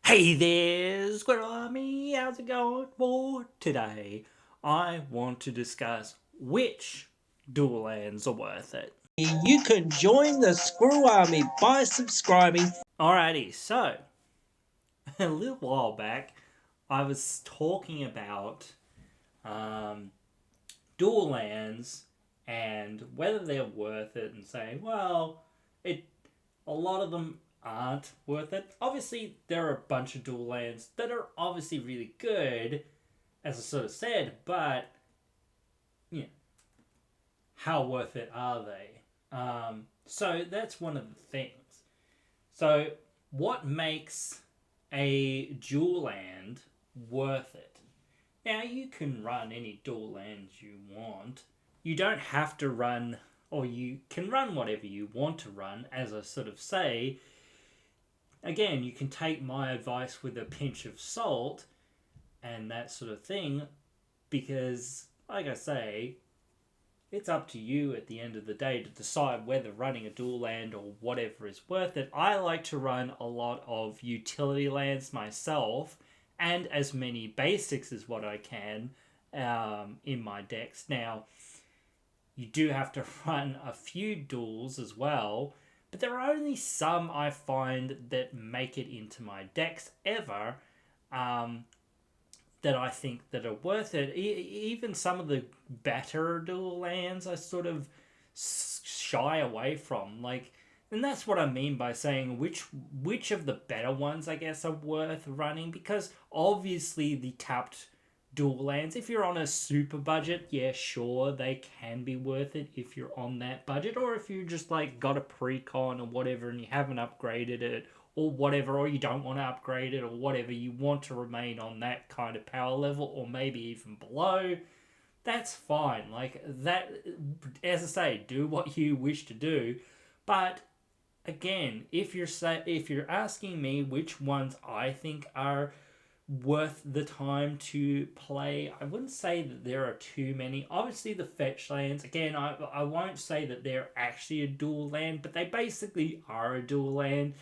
Hey there, Squirrel Army, how's it going? For today, I want to discuss which dual lands are worth it. You can join the Squirrel Army by subscribing. Alrighty, so a little while back, I was talking about um, dual lands and whether they're worth it, and saying, well, it a lot of them aren't worth it. Obviously, there are a bunch of dual lands that are obviously really good, as I sort of said, but you know, how worth it are they? So that's one of the things. So, what makes a dual land worth it? Now, you can run any dual lands you want. You don't have to run, or you can run whatever you want to run, as I sort of say. Again, you can take my advice with a pinch of salt and that sort of thing, because, like I say, it's up to you at the end of the day to decide whether running a dual land or whatever is worth it. I like to run a lot of utility lands myself and as many basics as what I can in my decks. Now, you do have to run a few duels as well, but there are only some I find that make it into my decks ever. Um, that I think that are worth it. Even some of the better dual lands, I sort of shy away from. And that's what I mean by saying which of the better ones, I guess, are worth running, because obviously the tapped dual lands, if you're on a super budget, yeah, sure, they can be worth it if you're on that budget, or if you just like got a precon or whatever and you haven't upgraded it or whatever, or you don't want to upgrade it or whatever, you want to remain on that kind of power level or maybe even below, that's fine. Like that, as I say, do what you wish to do. But again, if you're asking me which ones I think are worth the time to play, I wouldn't say that there are too many. Obviously, the fetch lands, again, I won't say that they're actually a dual land, but they basically are a dual land.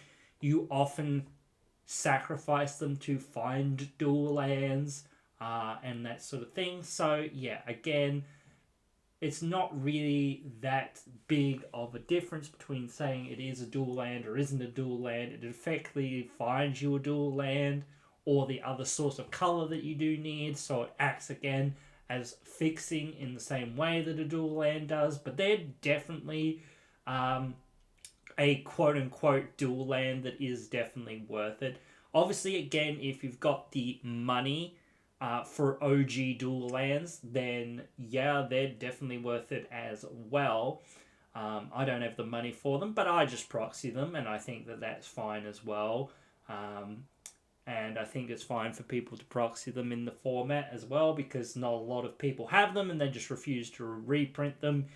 You often sacrifice them to find dual lands and that sort of thing. So, yeah, again, it's not really that big of a difference between saying it is a dual land or isn't a dual land. It effectively finds you a dual land or the other source of color that you do need, so it acts again as fixing in the same way that a dual land does. But they're definitely um, a quote unquote dual land that is definitely worth it. Obviously, again, if you've got the money for OG dual lands, then yeah, they're definitely worth it as well. I don't have the money for them, but I just proxy them, and I think that that's fine as well. Um, and I think it's fine for people to proxy them in the format as well, because not a lot of people have them and they just refuse to reprint them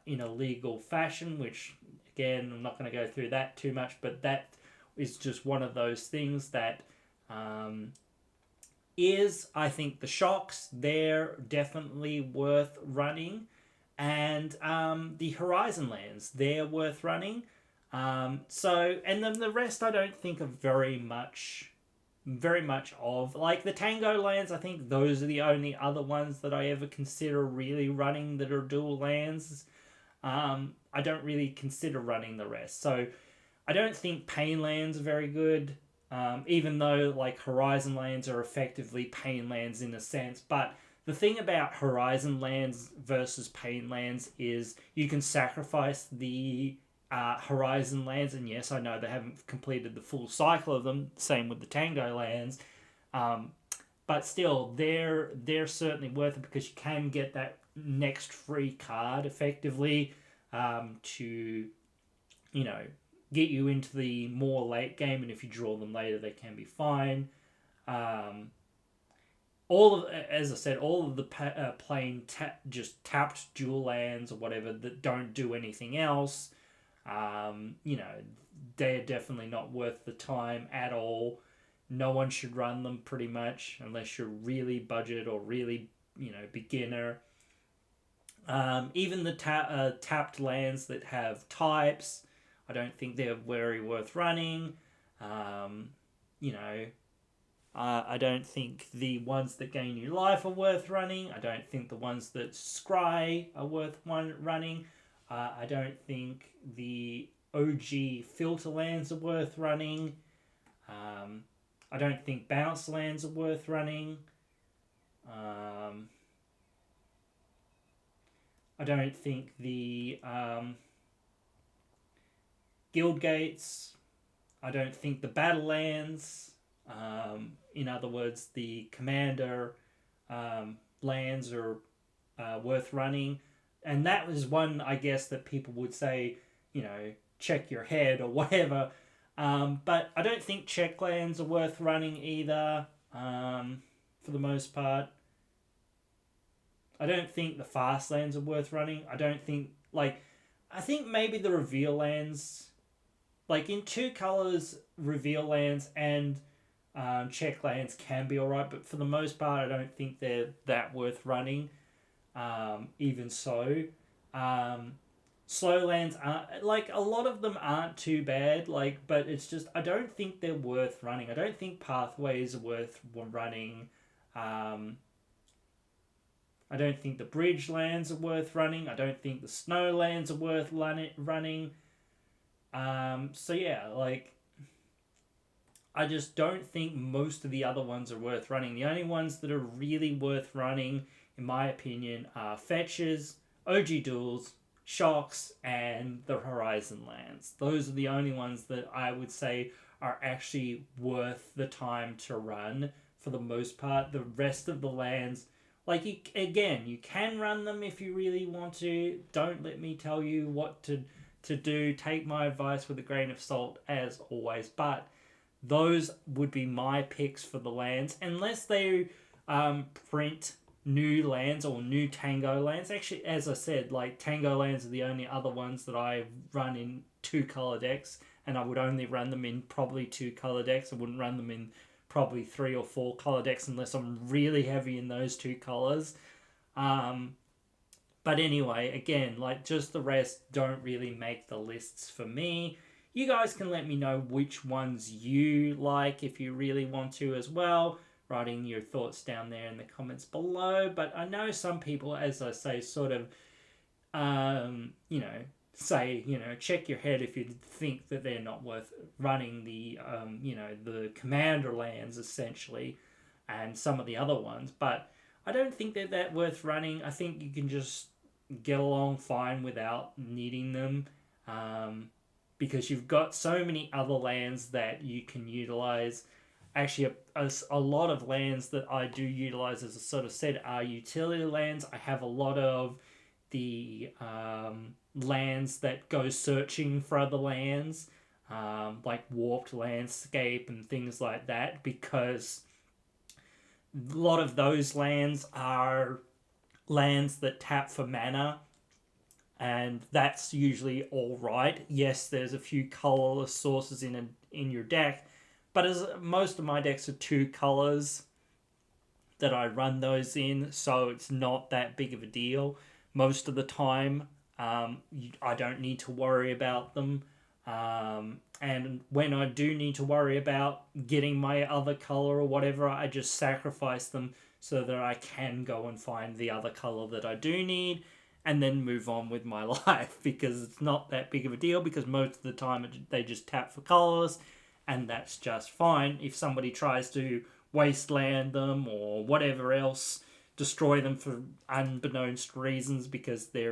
in a legal fashion, which, again, I'm not going to go through that too much, but that is just one of those things that um, I think, the shocks, they're definitely worth running. And the Horizon lands, they're worth running. And then the rest I don't think are very much of. Like the Tango lands, I think those are the only other ones that I ever consider really running that are dual lands. I don't really consider running the rest. So I don't think Pain lands are very good, even though like Horizon lands are effectively Pain lands in a sense. But the thing about Horizon lands versus Pain lands is you can sacrifice the Horizon lands, and yes, I know they haven't completed the full cycle of them. Same with the Tango lands, um, but still, they're certainly worth it, because you can get that next free card effectively to you know get you into the more late game, and if you draw them later, they can be fine. Um, all of, as I said, all of the plain just tapped dual lands or whatever that don't do anything else, they're definitely not worth the time at all. No one should run them pretty much unless you're really budget or really beginner. Even the tapped lands that have types, I don't think they're very worth running. Um, you know, I don't think the ones that gain you life are worth running. I don't think the ones that scry are worth running. I don't think the OG filter lands are worth running. I don't think bounce lands are worth running. I don't think the guild gates. I don't think the battle lands. In other words, the commander lands are worth running. And that was one, I guess, that people would say, check your head or whatever. But I don't think check lands are worth running either, for the most part. I don't think the fast lands are worth running. I don't think, I think maybe the reveal lands, in two colors, reveal lands and check lands can be alright, but for the most part, I don't think they're that worth running. Even so, slow lands aren't, a lot of them aren't too bad, but it's just, I don't think they're worth running. I don't think pathways are worth running. I don't think the bridge lands are worth running. I don't think the snow lands are worth running. So yeah, I just don't think most of the other ones are worth running. The only ones that are really worth running, in my opinion, are fetches, OG duels, shocks, and the Horizon lands. Those are the only ones that I would say are actually worth the time to run for the most part. The rest of the lands, you can run them if you really want to. Don't let me tell you what to do. Take my advice with a grain of salt, as always. But those would be my picks for the lands, unless they print new lands or new Tango lands. Actually, as I said, Tango lands are the only other ones that I run in 2-color decks, and I would only run them in probably 2-color decks. I wouldn't run them in probably 3 or 4-color decks unless I'm really heavy in those 2 colors. But anyway, again, just the rest don't really make the lists for me. You guys can let me know which ones you like if you really want to as well, writing your thoughts down there in the comments below. But I know some people, as I say, sort of, say, check your head if you think that they're not worth running the commander lands, essentially, and some of the other ones. But I don't think they're that worth running. I think you can just get along fine without needing them, because you've got so many other lands that you can utilize. Actually, a lot of lands that I do utilize, as I sort of said, are utility lands. I have a lot of the lands that go searching for other lands, like Warped Landscape and things like that, because a lot of those lands are lands that tap for mana, and that's usually alright. Yes, there's a few colorless sources in your deck, but as most of my decks are 2 colors that I run those in, so it's not that big of a deal. Most of the time, I don't need to worry about them. And when I do need to worry about getting my other color or whatever, I just sacrifice them so that I can go and find the other color that I do need and then move on with my life, because it's not that big of a deal, because most of the time they just tap for colors, and that's just fine. If somebody tries to wasteland them or whatever else, destroy them for unbeknownst reasons because they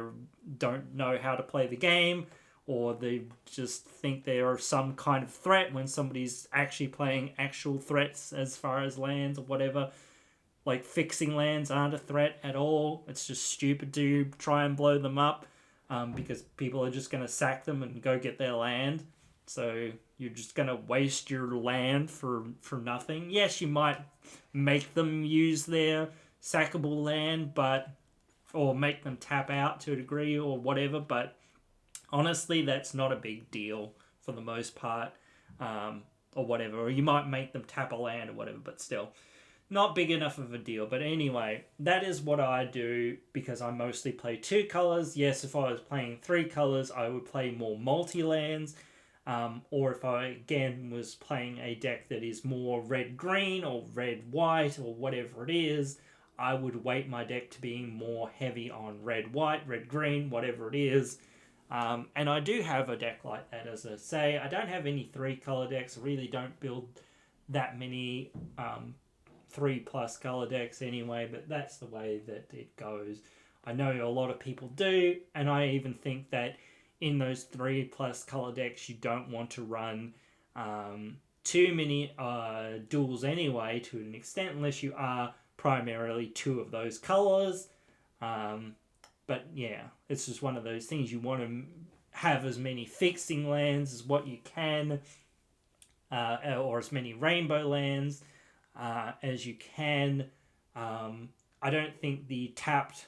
don't know how to play the game, or they just think they are some kind of threat when somebody's actually playing actual threats as far as lands or whatever. Fixing lands aren't a threat at all. It's just stupid to try and blow them up, because people are just going to sack them and go get their land. So you're just going to waste your land for nothing. Yes, you might make them use their sackable land, or make them tap out to a degree or whatever, but honestly, that's not a big deal for the most part, or whatever. Or you might make them tap a land or whatever, but still, not big enough of a deal. But anyway, that is what I do, because I mostly play 2 colors. Yes, if I was playing 3 colors, I would play more multi-lands. Or if I, again, was playing a deck that is more red-green or red-white or whatever it is, I would weight my deck to being more heavy on red-white, red-green, whatever it is. And I do have a deck like that, as I say. I don't have any 3-color decks. I really don't build that many 3+ color decks anyway, but that's the way that it goes. I know a lot of people do, and I even think that in those 3+ color decks, you don't want to run too many duels anyway, to an extent, unless you are primarily 2 of those colors. But yeah, it's just one of those things. You want to have as many fixing lands as what you can, or as many rainbow lands as you can. I don't think the tapped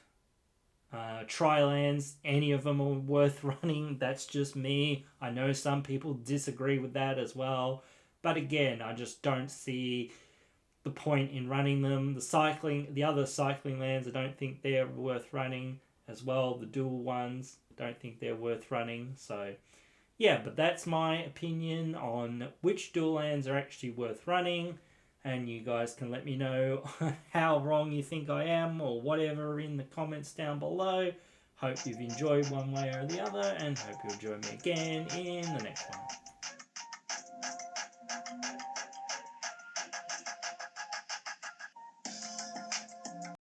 Tri-lands, any of them are worth running. That's just me. I know some people disagree with that as well. But again, I just don't see the point in running them. The other cycling lands, I don't think they're worth running as well. The dual ones, don't think they're worth running. So yeah, but that's my opinion on which dual lands are actually worth running. And you guys can let me know how wrong you think I am or whatever in the comments down below. Hope you've enjoyed one way or the other, and hope you'll join me again in the next one.